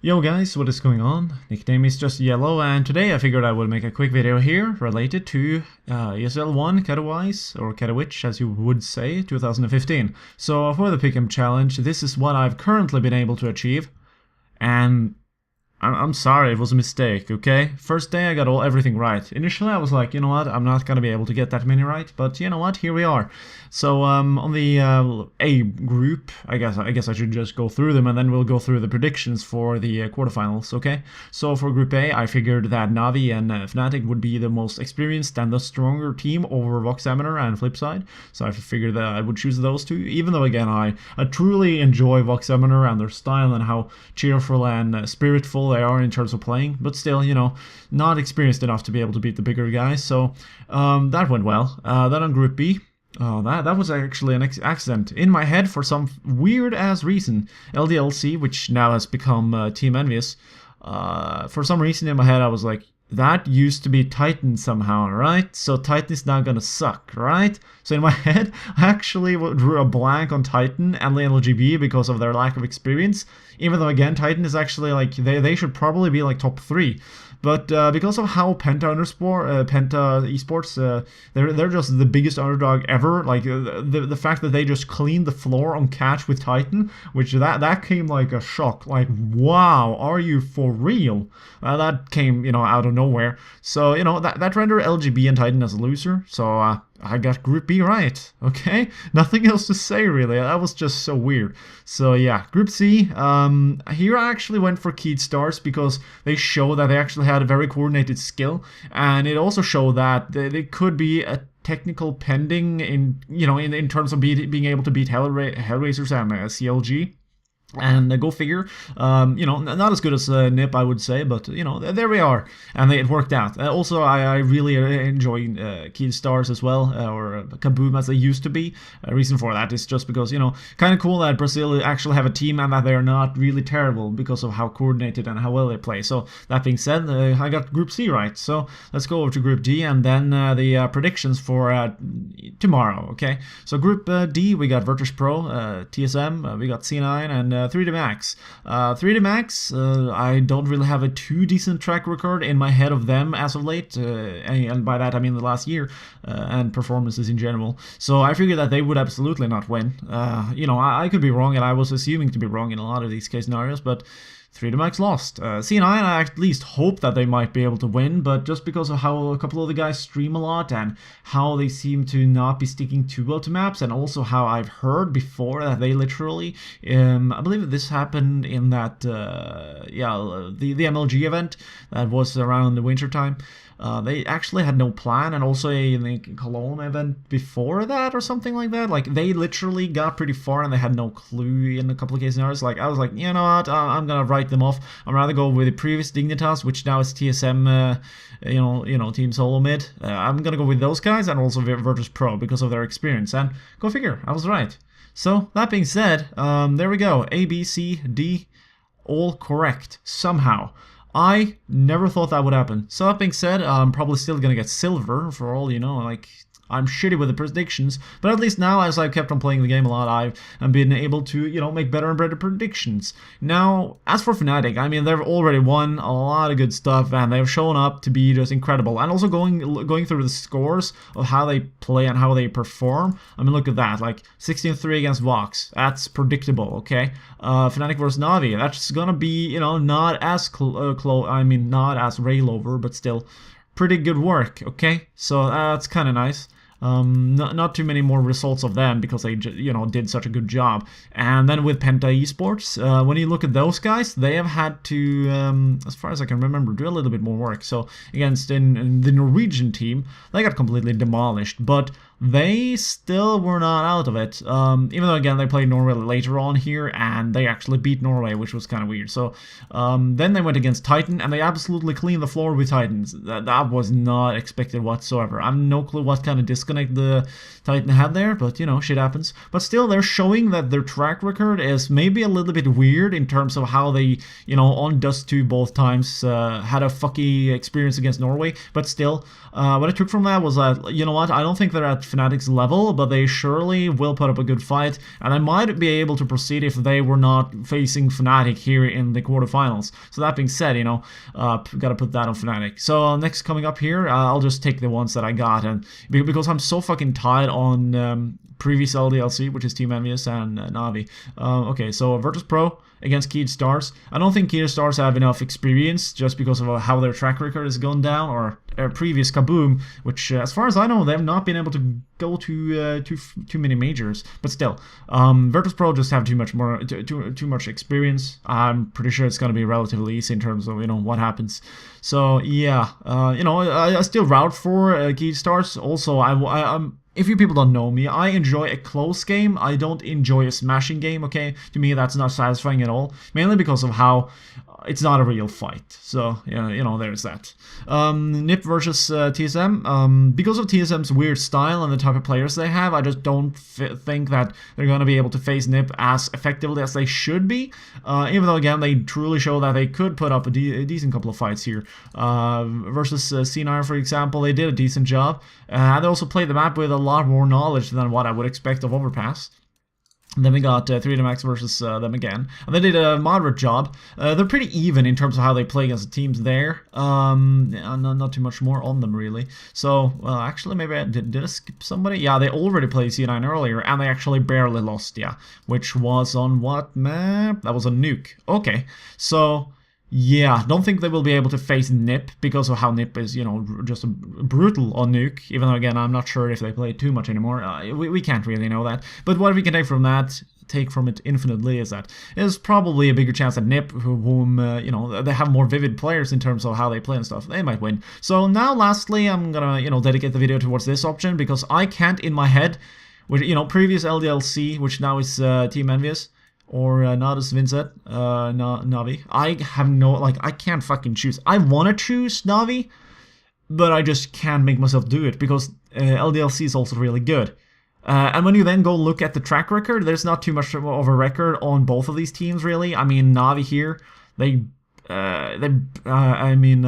Yo guys, what is going on? Nickname is just Yellow, and today I figured I would make a quick video here related to ESL 1 Katowice, or Katowice as you would say, 2015. So for the Pick'em challenge, this is what I've currently been able to achieve, and I'm sorry, it was a mistake, okay? First day I got everything right. Initially I was like, you know what, I'm not gonna be able to get that many right, but you know what, here we are. So on the A group, I guess I should just go through them and then we'll go through the predictions for the quarterfinals, okay? So for Group A, I figured that Navi and Fnatic would be the most experienced and the stronger team over Voxameter and Flipside. So I figured that I would choose those two, even though again I truly enjoy Voxameter and their style and how cheerful and spiritful they are in terms of playing, but still, you know, not experienced enough to be able to beat the bigger guys. So that went well. Then on Group B, that was actually an accident in my head for some weird ass reason. LDLC, which now has become Team Envious, for some reason in my head I was like, that used to be Titan somehow, right? So Titan is now gonna suck, right? So in my head, I actually drew a blank on Titan and LGB because of their lack of experience. Even though again, Titan is actually like they should probably be like top 3. But because of how Penta Esports, they're just the biggest underdog ever. Like the fact that they just cleaned the floor on catch with Titan, which that came like a shock. Like, wow, are you for real? That came, you know, out of nowhere. So you know that rendered LGB and Titan as a loser. So I got Group B right, okay? Nothing else to say, really. That was just so weird. So yeah, Group C, here I actually went for Keyed Stars because they show that they actually had a very coordinated skill, and it also showed that they could be a technical pending in, you know, in terms of being able to beat Hellraisers and CLG. And go figure, you know, not as good as Nip, I would say, but, you know, there we are, and it worked out. Also, I really enjoy Keyed Stars as well, or Kaboom as they used to be. Reason for that is just because, you know, kind of cool that Brazil actually have a team and that they're not really terrible because of how coordinated and how well they play. So, that being said, I got Group C right. So, let's go over to Group D and then the predictions for tomorrow, okay? So, Group D, we got virtus.pro, TSM, we got C9, and 3D Max. 3D Max, I don't really have a too decent track record in my head of them as of late, and by that I mean the last year, and performances in general. So I figured that they would absolutely not win. You know, I could be wrong, and I was assuming to be wrong in a lot of these case scenarios, but 3D Max lost. C9, I at least hope that they might be able to win, but just because of how a couple of the guys stream a lot and how they seem to not be sticking too well to maps, and also how I've heard before that they literally, I believe this happened in that, yeah, the MLG event that was around the winter time. They actually had no plan, and also a Cologne event before that or something like that. Like, they literally got pretty far and they had no clue in a couple of case scenarios. Like, I was like, you know what, I'm gonna write them off. I'd rather go with the previous Dignitas, which now is TSM, you know, Team Solo Mid. I'm gonna go with those guys and also virtus.pro because of their experience. And go figure, I was right. So, that being said, there we go. A, B, C, D, all correct, somehow. I never thought that would happen. So that being said, I'm probably still gonna get silver for all you know. Like, I'm shitty with the predictions, but at least now, as I've kept on playing the game a lot, I've been able to, you know, make better and better predictions. Now, as for Fnatic, I mean, they've already won a lot of good stuff, and they've shown up to be just incredible. And also going through the scores of how they play and how they perform. I mean, look at that, like 16-3 against Vox. That's predictable, okay? Fnatic versus Navi, that's gonna be, you know, not as I mean, not as railover, but still pretty good work, okay? So that's kind of nice. Not too many more results of them because they, you know, did such a good job. And then with Penta Esports, when you look at those guys, they have had to, as far as I can remember, do a little bit more work. So against in the Norwegian team, they got completely demolished, but they still were not out of it, even though again they played Norway later on here and they actually beat Norway, which was kind of weird. So then they went against Titan and they absolutely cleaned the floor with Titans. That was not expected whatsoever. I have no clue what kind of disconnect the Titan had there, but you know, shit happens. But still, they're showing that their track record is maybe a little bit weird in terms of how they, you know, on Dust 2 both times had a fucky experience against Norway. But still, what I took from that was that, you know what, I don't think they're at Fnatic's level, but they surely will put up a good fight, and I might be able to proceed if they were not facing Fnatic here in the quarterfinals. So that being said, you know, gotta put that on Fnatic. So next coming up here, I'll just take the ones that I got, and because I'm so fucking tied on previous LDLC, which is Team Envious and Na'Vi. Okay, so virtus.pro against Keyed Stars. I don't think Keyed Stars have enough experience just because of how their track record has gone down, or previous Kaboom, which as far as I know, they've not been able to go to too many majors. But still, virtus.pro just have too much experience. I'm pretty sure it's gonna be relatively easy in terms of, you know, what happens. So yeah, you know, I still route for Keyed Stars. Also, I'm if you people don't know me, I enjoy a close game. I don't enjoy a smashing game, okay? To me, that's not satisfying at all. Mainly because of how it's not a real fight. So, yeah, you know, there's that. NiP versus TSM. Because of TSM's weird style and the type of players they have, I just don't think that they're going to be able to face NiP as effectively as they should be. Even though, again, they truly show that they could put up a decent couple of fights here. Versus C9, for example, they did a decent job. And they also played the map with a lot more knowledge than what I would expect of Overpass. And then we got 3DMX versus them again. And they did a moderate job. They're pretty even in terms of how they play against the teams there. Not too much more on them, really. So, well, actually, maybe did I skip somebody? Yeah, they already played C9 earlier, and they actually barely lost, yeah. Which was on what map? That was on Nuke. Okay, so... yeah, don't think they will be able to face NiP because of how NiP is, you know, just brutal on Nuke. Even though, again, I'm not sure if they play too much anymore. We can't really know that. But what we can take from it infinitely is that there's probably a bigger chance that NiP, whom, you know, they have more vivid players in terms of how they play and stuff, they might win. So now, lastly, I'm gonna, you know, dedicate the video towards this option because I can't, in my head, with, you know, previous LDLC, which now is Team Envious, or Noticed Vincent, Na'Vi. I have no, like, I can't fucking choose. I want to choose Na'Vi, but I just can't make myself do it because LDLC is also really good. And when you then go look at the track record, there's not too much of a record on both of these teams, really. I mean, Na'Vi here, I mean,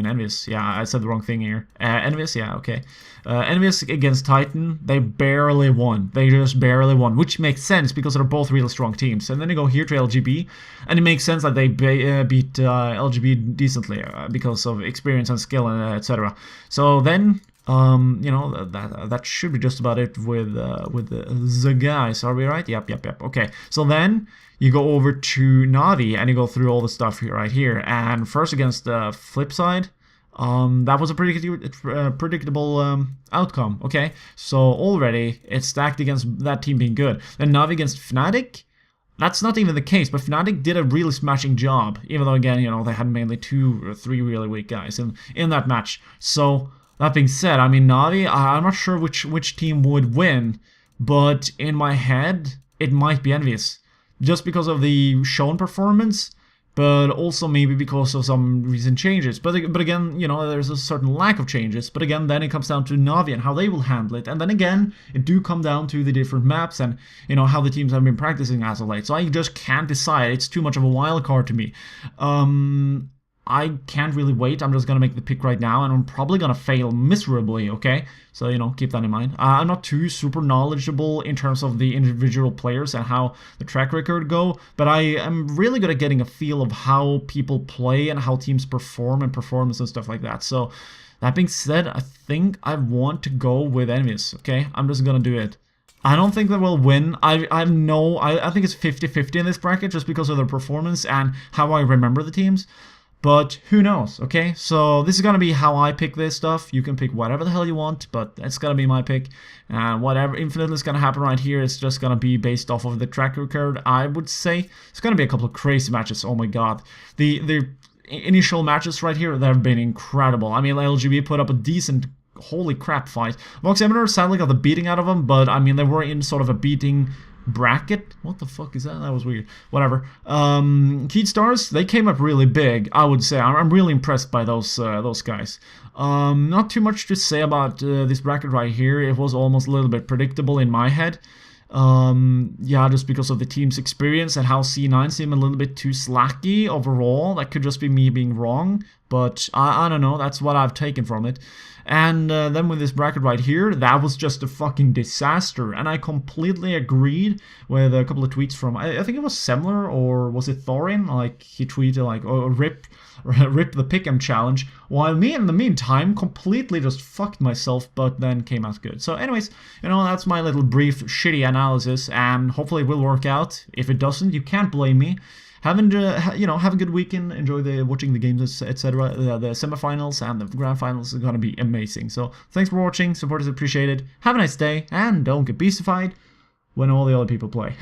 Envious, yeah, I said the wrong thing here. Envious, yeah, okay. Envious against Titan, they barely won. They just barely won, which makes sense because they're both really strong teams. And then you go here to LGB, and it makes sense that they beat LGB decently because of experience and skill and etc. So then, you know, that should be just about it with the guys. Are we right? Yep. Okay, so then you go over to Na'Vi and you go through all the stuff here, right here. And first against the flip side, that was a predictable outcome. Okay, so already it's stacked against that team being good. Then Na'Vi against Fnatic. That's not even the case, but Fnatic did a really smashing job, even though, again, you know, they had mainly 2 or 3 really weak guys in that match. So, that being said, I mean, Na'Vi, I'm not sure which team would win, but in my head, it might be Envious. Just because of the shown performance, but also maybe because of some recent changes. But again, you know, there's a certain lack of changes. But again, then it comes down to Na'Vi and how they will handle it. And then again, it do come down to the different maps and, you know, how the teams have been practicing as of late. So I just can't decide. It's too much of a wild card to me. I can't really wait. I'm just gonna make the pick right now, and I'm probably gonna fail miserably, okay? So, you know, keep that in mind. I'm not too super knowledgeable in terms of the individual players and how the track record go, but I am really good at getting a feel of how people play and how teams perform and performance and stuff like that. So, that being said, I think I want to go with Envious, okay? I'm just gonna do it. I don't think they will win. I think it's 50-50 in this bracket just because of their performance and how I remember the teams. But who knows, okay? So this is going to be how I pick this stuff. You can pick whatever the hell you want, but it's going to be my pick. And whatever infinitely is going to happen right here is just going to be based off of the track record, I would say. It's going to be a couple of crazy matches, oh my god. The initial matches right here, they've been incredible. I mean, LGB put up a decent, holy crap fight. Vox Eminer sadly got the beating out of them, but I mean, they were in sort of a beating bracket. What the fuck is that? That was weird. Whatever. Keyed Stars, they came up really big, I would say. I'm really impressed by those guys. Not too much to say about this bracket right here. It was almost a little bit predictable in my head. Yeah, just because of the team's experience and how C9 seemed a little bit too slacky overall. That could just be me being wrong, but I don't know. That's what I've taken from it. And then with this bracket right here, that was just a fucking disaster. And I completely agreed with a couple of tweets from, I think it was Semler, or was it Thorin? Like, he tweeted like, oh, rip the pick'em challenge, while me in the meantime completely just fucked myself, but then came out good. So anyways, you know, that's my little brief shitty analysis, and hopefully it will work out. If it doesn't, you can't blame me. Have a good weekend. Enjoy watching the games, etc. The semifinals and the grand finals are gonna be amazing. So thanks for watching. Support is appreciated. Have a nice day, and don't get beastified when all the other people play.